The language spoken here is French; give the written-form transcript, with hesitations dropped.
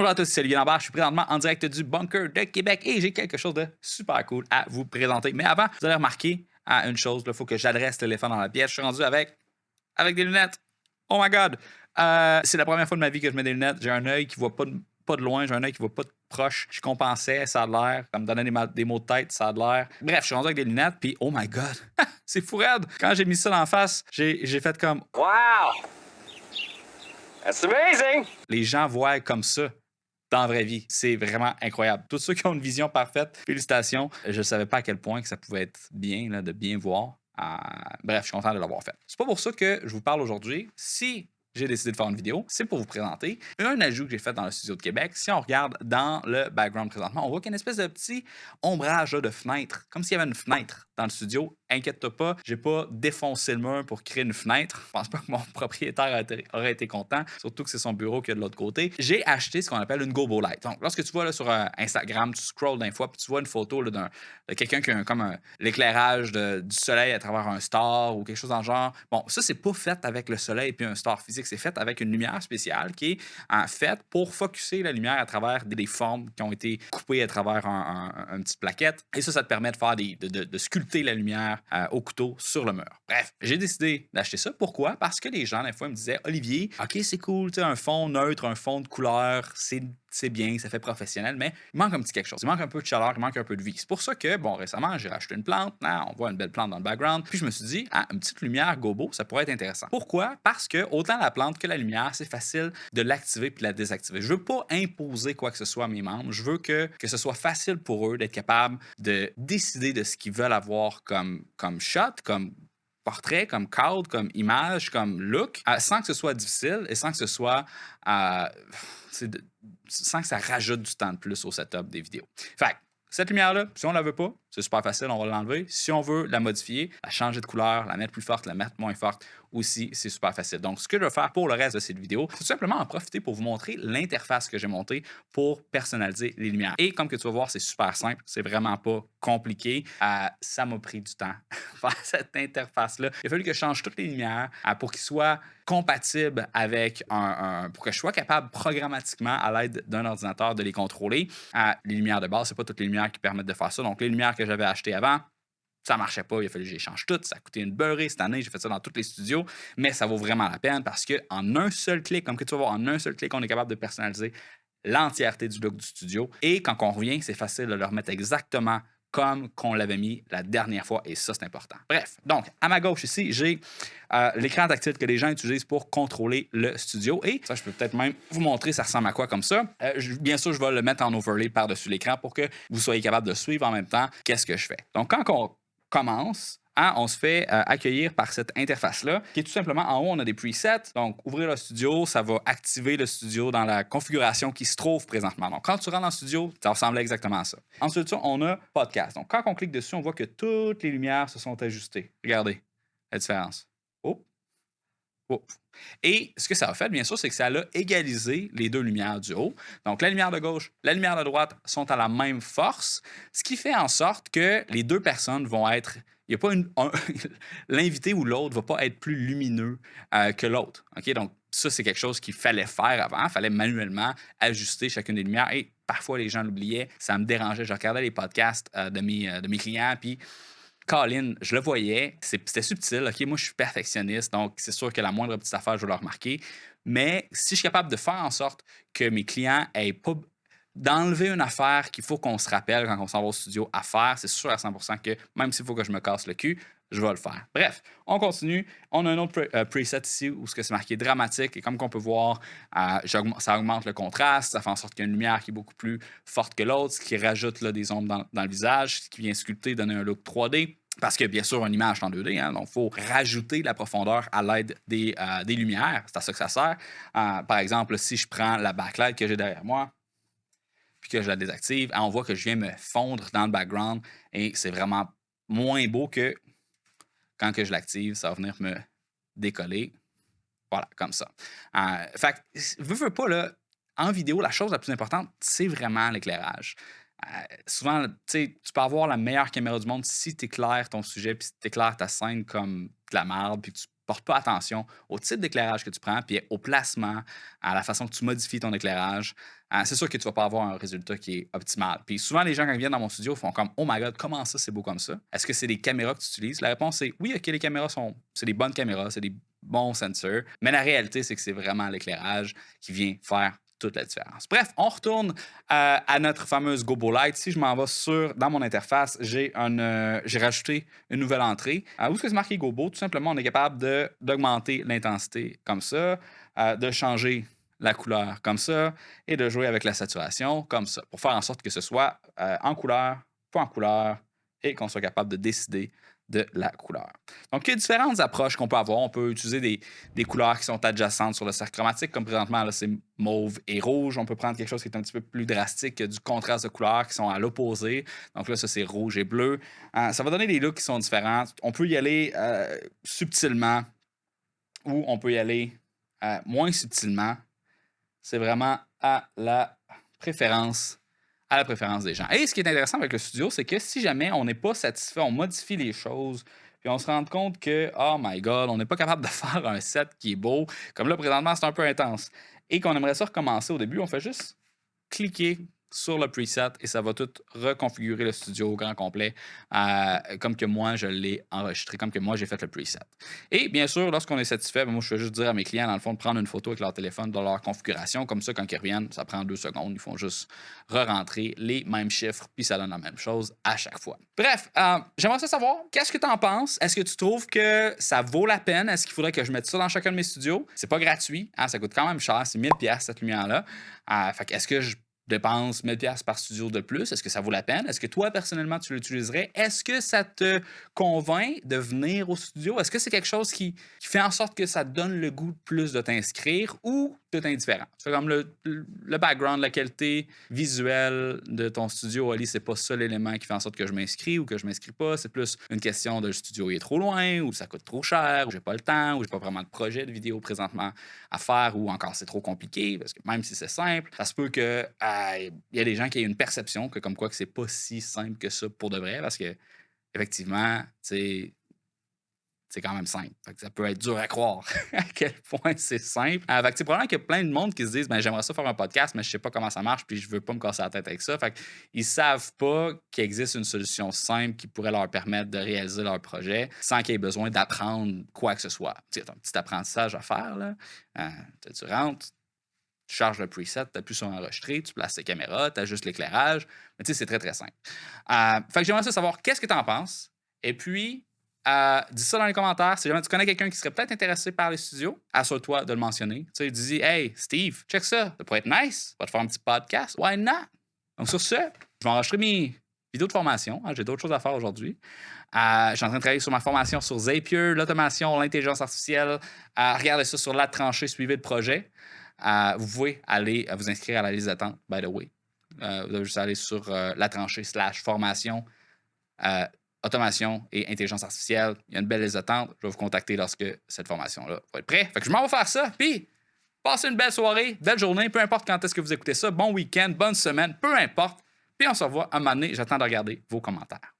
Bonjour à tous, c'est Olivier Lambert. Je suis présentement en direct du bunker de Québec et j'ai quelque chose de super cool à vous présenter. Mais avant, vous allez remarquer à une chose, il faut que j'adresse l'éléphant dans la pièce. Je suis rendu avec des lunettes. Oh my God! C'est la première fois de ma vie que je mets des lunettes. J'ai un œil qui voit pas de loin, j'ai un œil qui voit pas de proche. Je compensais, ça a l'air. Ça me donnait des maux de tête, ça a l'air. Bref, je suis rendu avec des lunettes, puis oh my God! C'est fou raide! Quand j'ai mis ça en face, j'ai fait comme Wow! That's amazing! les gens voient comme ça dans la vraie vie. C'est vraiment incroyable. Tous ceux qui ont une vision parfaite, félicitations. Je ne savais pas à quel point que ça pouvait être bien, là, de bien voir. Bref, je suis content de l'avoir fait. C'est pas pour ça que je vous parle aujourd'hui. Si j'ai décidé de faire une vidéo, c'est pour vous présenter un ajout que j'ai fait dans le studio de Québec. Si on regarde dans le background présentement, on voit qu'il y a une espèce de petit ombrage là, de fenêtre, comme s'il y avait une fenêtre dans le studio. Inquiète-toi pas, j'ai pas défoncé le mur pour créer une fenêtre. Je pense pas que mon propriétaire aurait été content, surtout que c'est son bureau qui est de l'autre côté. J'ai acheté ce qu'on appelle une Gobo Light. Donc, lorsque tu vois là, sur Instagram, tu scrolls d'un fois, puis tu vois une photo là, de quelqu'un qui a l'éclairage du soleil à travers un star ou quelque chose dans le genre. Bon, ça, c'est pas fait avec le soleil puis un star physique, c'est fait avec une lumière spéciale qui est faite pour focusser la lumière à travers des formes qui ont été coupées à travers une petite plaquette. Et ça te permet de faire de sculpter la lumière au couteau sur le mur. Bref, j'ai décidé d'acheter ça. Pourquoi? Parce que les gens, des fois, me disaient Olivier, OK, c'est cool, tu sais, un fond neutre, un fond de couleur, c'est bien, ça fait professionnel, mais il manque un petit quelque chose. Il manque un peu de chaleur, il manque un peu de vie. C'est pour ça que, bon, récemment, j'ai racheté une plante. Là, on voit une belle plante dans le background. Puis je me suis dit, une petite lumière gobo, ça pourrait être intéressant. Pourquoi? Parce que autant la plante que la lumière, c'est facile de l'activer puis de la désactiver. Je veux pas imposer quoi que ce soit à mes membres. Je veux que ce soit facile pour eux d'être capables de décider de ce qu'ils veulent avoir comme shot, comme portrait, comme cadre, comme image, comme look, sans que ce soit difficile et sans que ce soit sans que ça rajoute du temps de plus au setup des vidéos. Fait que, cette lumière-là, si on la veut pas, c'est super facile, on va l'enlever. Si on veut la modifier, la changer de couleur, la mettre plus forte, la mettre moins forte, aussi, c'est super facile. Donc, ce que je vais faire pour le reste de cette vidéo, c'est tout simplement en profiter pour vous montrer l'interface que j'ai montée pour personnaliser les lumières. Et comme que tu vas voir, c'est super simple, c'est vraiment pas compliqué. Ça m'a pris du temps faire cette interface-là. Il a fallu que je change toutes les lumières pour qu'ils soient compatibles avec pour que je sois capable programmatiquement, à l'aide d'un ordinateur, de les contrôler. Les lumières de base, c'est pas toutes les lumières qui permettent de faire ça. Donc, les lumières que j'avais achetées avant, ça marchait pas, il a fallu que je les change toutes. Ça a coûté une beurrée cette année, j'ai fait ça dans tous les studios, mais ça vaut vraiment la peine parce qu'en un seul clic, comme que tu vas voir, en un seul clic, on est capable de personnaliser l'entièreté du look du studio. Et quand on revient, c'est facile de le remettre exactement comme qu'on l'avait mis la dernière fois, et ça, c'est important. Bref, donc, à ma gauche ici, j'ai l'écran tactile que les gens utilisent pour contrôler le studio. Et ça, je peux peut-être même vous montrer ça ressemble à quoi comme ça. Bien sûr, je vais le mettre en overlay par-dessus l'écran pour que vous soyez capable de suivre en même temps qu'est-ce que je fais. Donc, quand on commence, on se fait accueillir par cette interface-là, qui est tout simplement en haut, on a des presets. Donc, ouvrir le studio, ça va activer le studio dans la configuration qui se trouve présentement. Donc, quand tu rentres dans le studio, ça ressemblait exactement à ça. Ensuite, ça, on a podcast. Donc, quand on clique dessus, on voit que toutes les lumières se sont ajustées. Regardez la différence. Oh, oh. Et ce que ça a fait, bien sûr, c'est que ça a égalisé les deux lumières du haut. Donc, la lumière de gauche, la lumière de droite sont à la même force, ce qui fait en sorte que les deux personnes vont être. Il y a pas l'invité ou l'autre ne va pas être plus lumineux que l'autre. OK? Donc, ça, c'est quelque chose qu'il fallait faire avant. Il fallait manuellement ajuster chacune des lumières. Et parfois, les gens l'oubliaient. Ça me dérangeait. Je regardais les podcasts de mes clients, puis Colin, je le voyais, c'était subtil. OK, moi, je suis perfectionniste, donc c'est sûr que la moindre petite affaire, je vais le remarquer. Mais si je suis capable de faire en sorte que mes clients aient pas d'enlever une affaire qu'il faut qu'on se rappelle quand on s'en va au studio à faire, c'est sûr à 100% que même s'il faut que je me casse le cul, je vais le faire. Bref, on continue. On a un autre preset ici où c'est marqué dramatique. Et comme qu'on peut voir, ça augmente le contraste. Ça fait en sorte qu'il y a une lumière qui est beaucoup plus forte que l'autre, ce qui rajoute là, des ombres dans le visage, ce qui vient sculpter, donner un look 3D. Parce que, bien sûr, une image est en 2D, hein, donc il faut rajouter la profondeur à l'aide des lumières. C'est à ça que ça sert. Par exemple, si je prends la backlight que j'ai derrière moi, puis que je la désactive, on voit que je viens me fondre dans le background et c'est vraiment moins beau que quand que je l'active, ça va venir me décoller. Voilà, comme ça. Fait que, veux pas, là, en vidéo, la chose la plus importante, c'est vraiment l'éclairage. Souvent, tu peux avoir la meilleure caméra du monde si tu éclaires ton sujet puis si tu éclaires ta scène comme de la merde puis que tu portes pas attention au type d'éclairage que tu prends, puis au placement, à la façon que tu modifies ton éclairage, c'est sûr que tu vas pas avoir un résultat qui est optimal. Puis souvent, les gens, quand ils viennent dans mon studio, font comme Oh my God, comment ça, c'est beau comme ça? Est-ce que c'est les caméras que tu utilises? La réponse est oui, OK, les caméras c'est des bonnes caméras, c'est des bons sensors. Mais la réalité, c'est que c'est vraiment l'éclairage qui vient faire toute la différence. Bref, on retourne à notre fameuse Gobo Light. Si je m'en vais dans mon interface, j'ai rajouté une nouvelle entrée. Où est-ce que c'est marqué Gobo? Tout simplement, on est capable d'augmenter l'intensité comme ça, de changer la couleur comme ça et de jouer avec la saturation comme ça pour faire en sorte que ce soit en couleur, pas en couleur et qu'on soit capable de décider de la couleur. Donc, il y a différentes approches qu'on peut avoir. On peut utiliser des couleurs qui sont adjacentes sur le cercle chromatique, comme présentement, là, c'est mauve et rouge. On peut prendre quelque chose qui est un petit peu plus drastique, du contraste de couleurs qui sont à l'opposé. Donc là, ça, c'est rouge et bleu. Ça va donner des looks qui sont différents. On peut y aller subtilement ou on peut y aller moins subtilement. C'est vraiment à la préférence des gens. Et ce qui est intéressant avec le studio, c'est que si jamais on n'est pas satisfait, on modifie les choses, puis on se rend compte que, oh my God, on n'est pas capable de faire un set qui est beau, comme là, présentement, c'est un peu intense, et qu'on aimerait ça recommencer au début, on fait juste cliquer sur le preset et ça va tout reconfigurer le studio au grand complet comme que moi je l'ai enregistré, comme que moi j'ai fait le preset. Et bien sûr, lorsqu'on est satisfait, moi je fais juste dire à mes clients dans le fond de prendre une photo avec leur téléphone de leur configuration, comme ça quand ils reviennent, ça prend 2 secondes, ils font juste re-rentrer les mêmes chiffres puis ça donne la même chose à chaque fois. Bref, j'aimerais savoir, qu'est-ce que tu en penses? Est-ce que tu trouves que ça vaut la peine? Est-ce qu'il faudrait que je mette ça dans chacun de mes studios? C'est pas gratuit, ça coûte quand même cher, c'est 1000$ cette lumière-là. Fait que est-ce que je dépense 1000$ par studio de plus. Est-ce que ça vaut la peine? Est-ce que toi, personnellement, tu l'utiliserais? Est-ce que ça te convainc de venir au studio? Est-ce que c'est quelque chose qui fait en sorte que ça te donne le goût plus de t'inscrire ou tout indifférent? C'est comme le background, la qualité visuelle de ton studio, Ali, c'est pas ça l'élément qui fait en sorte que je m'inscris ou que je m'inscris pas. C'est plus une question de le studio est trop loin ou ça coûte trop cher ou j'ai pas le temps ou j'ai pas vraiment de projet de vidéo présentement à faire ou encore c'est trop compliqué parce que même si c'est simple, ça se peut que il y a des gens qui aient une perception que comme quoi que c'est pas si simple que ça pour de vrai parce que effectivement, c'est quand même simple. Fait que ça peut être dur à croire à quel point c'est simple. Fait que probablement qu'il y a plein de monde qui se disent ben, j'aimerais ça faire un podcast, mais je sais pas comment ça marche, puis je veux pas me casser la tête avec ça. Fait qu'ils savent pas qu'il existe une solution simple qui pourrait leur permettre de réaliser leur projet sans qu'ils aient besoin d'apprendre quoi que ce soit. Tu as un petit apprentissage à faire. Là. Tu rentres, tu charges le preset, tu appuies sur enregistrer, tu places tes caméras, tu ajustes l'éclairage. Mais tu sais, c'est très, très simple. Fait que j'aimerais savoir qu'est-ce que tu en penses. Et puis, dis ça dans les commentaires. Si jamais tu connais quelqu'un qui serait peut-être intéressé par les studios, assure-toi de le mentionner. Tu sais, dis Hey, Steve, check ça. Ça pourrait être nice. Va te faire un petit podcast. Why not? Donc, sur ce, je vais enregistrer mes vidéos de formation. J'ai d'autres choses à faire aujourd'hui. Je suis en train de travailler sur ma formation sur Zapier, l'automation, l'intelligence artificielle. Regardez ça sur La Tranchée, suivez le projet. Vous pouvez aller vous inscrire à la liste d'attente, by the way. Vous devez juste aller sur La Tranchée /formation, automation et intelligence artificielle. Il y a une belle liste d'attente. Je vais vous contacter lorsque cette formation-là va être prête. Fait que je m'en vais faire ça. Puis, passez une belle soirée, belle journée, peu importe quand est-ce que vous écoutez ça. Bon week-end, bonne semaine, peu importe. Puis on se revoit un moment donné. J'attends de regarder vos commentaires.